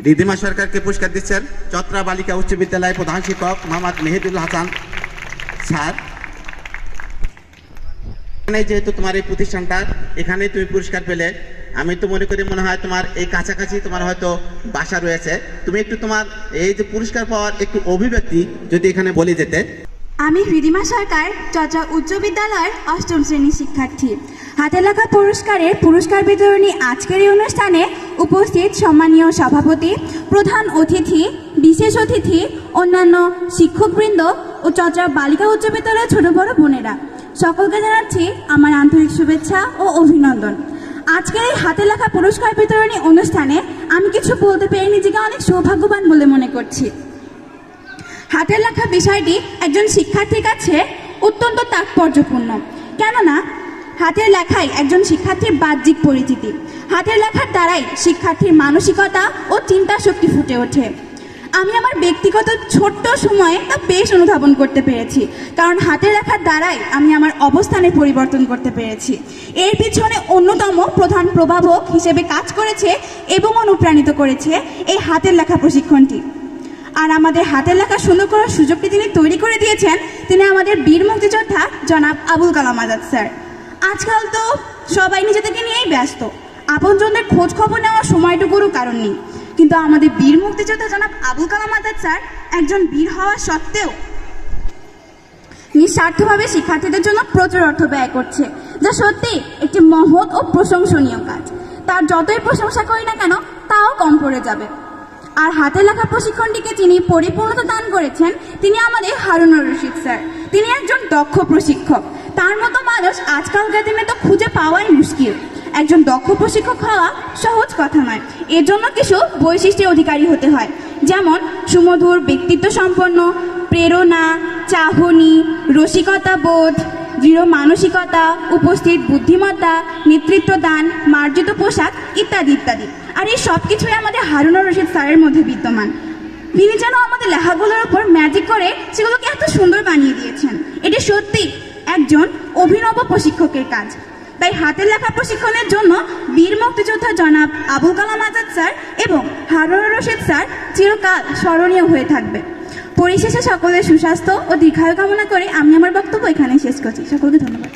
রিধিমা সরকারকে পুরস্কার দিচ্ছেন চত্রা বালিকা উচ্চ বিদ্যালয়ের প্রধান শিক্ষক মোহাম্মদ মেহেদুল হাসান স্যার। যেহেতু তোমার এই প্রতিষ্ঠানটা এখানে তুমি পুরস্কার পেলে, আমি তো মনে করি মনে হয় তোমার এই কাছাকাছি তোমার হয়তো বাসা রয়েছে। তুমি একটু তোমার এই যে পুরস্কার পাওয়ার একটু অভিব্যক্তি যদি এখানে বলে যেতে। আমি রিধিমা সরকার, চট্টগ্রাম উচ্চ বিদ্যালয়ের ৮ম শ্রেণীর শিক্ষার্থী। হাতে লেখা পুরস্কারের পুরস্কার বিতরণী আজকের এই অনুষ্ঠানে উপস্থিত সম্মানীয় সভাপতি, প্রধান অতিথি, বিশেষ অতিথি, অন্যান্য শিক্ষকবৃন্দ ও চট্টগ্রাম বালিকা উচ্চ বিদ্যালয়ের ছোট বড় বোনেরা, সকলকে জানাচ্ছি আমার আন্তরিক শুভেচ্ছা ও অভিনন্দন। আজকের এই হাতে লেখা পুরস্কার বিতরণী অনুষ্ঠানে আমি কিছু বলতে পেরে নিজেকে অনেক সৌভাগ্যবান বলে মনে করছি। হাতের লেখা বিষয়টি একজন শিক্ষার্থীর কাছে অত্যন্ত তাৎপর্যপূর্ণ, কেননা হাতের লেখাই একজন শিক্ষার্থীর বাহ্যিক পরিচিতি। হাতের লেখার দ্বারাই শিক্ষার্থীর মানসিকতা ও চিন্তা শক্তি ফুটে ওঠে। আমি আমার ব্যক্তিগত ছোট্ট সময়ে তা বেশ অনুধাবন করতে পেরেছি, কারণ হাতের লেখার দ্বারাই আমি আমার অবস্থানে পরিবর্তন করতে পেরেছি। এর পিছনে অন্যতম প্রধান প্রভাবক হিসেবে কাজ করেছে এবং অনুপ্রাণিত করেছে এই হাতের লেখা প্রশিক্ষণটি। আর আমাদের হাতের লেখা সুন্দর করার সুযোগটি তিনি তৈরি করে দিয়েছেন, তিনি আমাদের বীর মুক্তিযোদ্ধা জনাব আবুল কালাম আজাদ স্যার। আজকাল তো সবাই নিজেদেরকে নিয়েই ব্যস্ত, আপনজনদের খোঁজ খবর নেওয়ার সময়টুকুরও কারণ নেই, কিন্তু আমাদের বীর মুক্তিযোদ্ধা জনাব আবুল কালাম আজাদ স্যার একজন বীর হওয়া সত্ত্বেও নিঃস্বার্থভাবে শিক্ষার্থীদের জন্য প্রচুর অর্থ ব্যয় করছে, যা সত্যি একটি মহৎ ও প্রশংসনীয় কাজ। তার যতই প্রশংসা করি না কেন তাও কম পড়ে যাবে। আর হাতে লেখা প্রশিক্ষণটিকে যিনি পরিপূর্ণতা দান করেছেন তিনি আমাদের হারুনুর রশিদ স্যার। তিনি একজন দক্ষ প্রশিক্ষক, তার মতো মানুষ আজকালকার দিনে তো খুঁজে পাওয়াই মুশকিল। একজন দক্ষ প্রশিক্ষক হওয়া সহজ কথা নয়, এর জন্য কিছু বৈশিষ্ট্যের অধিকারী হতে হয়, যেমন সুমধুর ব্যক্তিত্ব সম্পন্ন, প্রেরণা, চাহনি, রসিকতা বোধ, দৃঢ় মানসিকতা, উপস্থিত বুদ্ধিমত্তা, নেতৃত্ব দান, মার্জিত পোশাক ইত্যাদি ইত্যাদি। আর এই সব কিছুই আমাদের হারুনুর রশিদ স্যারের মধ্যে বিদ্যমান। তিনি যেন আমাদের লেখাগুলোর উপর ম্যাজিক করে সেগুলোকে এত সুন্দর বানিয়ে দিয়েছেন। এটি সত্যি একজন অভিনব প্রশিক্ষকের কাজ। তাই হাতের লেখা প্রশিক্ষণের জন্য বীর মুক্তিযোদ্ধা জনাব আবুল কালাম আজাদ স্যার এবং হারুনুর রশিদ স্যার চিরকাল স্মরণীয় হয়ে থাকবে। পরিশেষে সকলের সুস্বাস্থ্য ও দীর্ঘায়ু কামনা করে আমি আমার বক্তব্য এখানে শেষ করছি। সকলকে ধন্যবাদ।